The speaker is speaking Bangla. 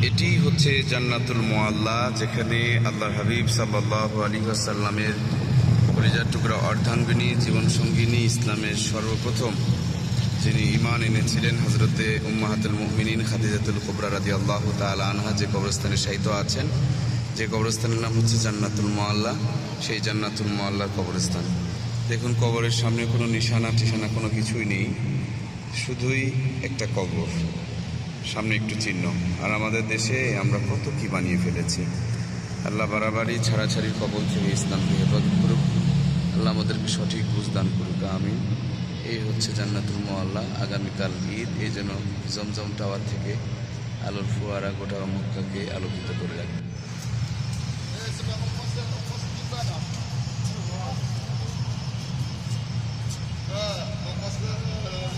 এটি হচ্ছে জান্নাতুল মুআল্লা, যেখানে আল্লাহর হাবিব সাল্লাল্লাহু আলাইহি ওয়াসাল্লামের কলিজার টুকরা অর্ধাঙ্গিনী জীবনসঙ্গিনী, ইসলামের সর্বপ্রথম যিনি ঈমান এনেছিলেন হযরতে উম্মাহাতুল মুমিনিন খাদিজাতুল কুবরা রাদিয়াল্লাহু তাআলা আনহা যে কবরস্থানে শায়িত আছেন, যে কবরস্থানের নাম হচ্ছে জান্নাতুল মুআল্লা, সেই জান্নাতুল মুআল্লার কবরস্থান। দেখুন, কবরের সামনে কোনো নিশানা টিশানা কোনো কিছুই নেই, শুধুই একটা কবর, সামনে একটু চিহ্ন। আর আমাদের দেশে আমরা কত কি বানিয়ে ফেলেছি। আল্লাহ বাড়াবাড়ি ছাড়াছাড়ির কবল থেকে ইসলামকে হেফাজত করুক, আল্লাহ আমাদেরকে সঠিক বুঝ দান করুক, আমিন। এই হচ্ছে জান্নাতুল মুআল্লা। আগামীকাল ঈদ, এই জন্য জমজম টাওয়ার থেকে আলোর ফোয়ারা গোটা মক্কাকে আলোকিত করে রাখবে। Vamos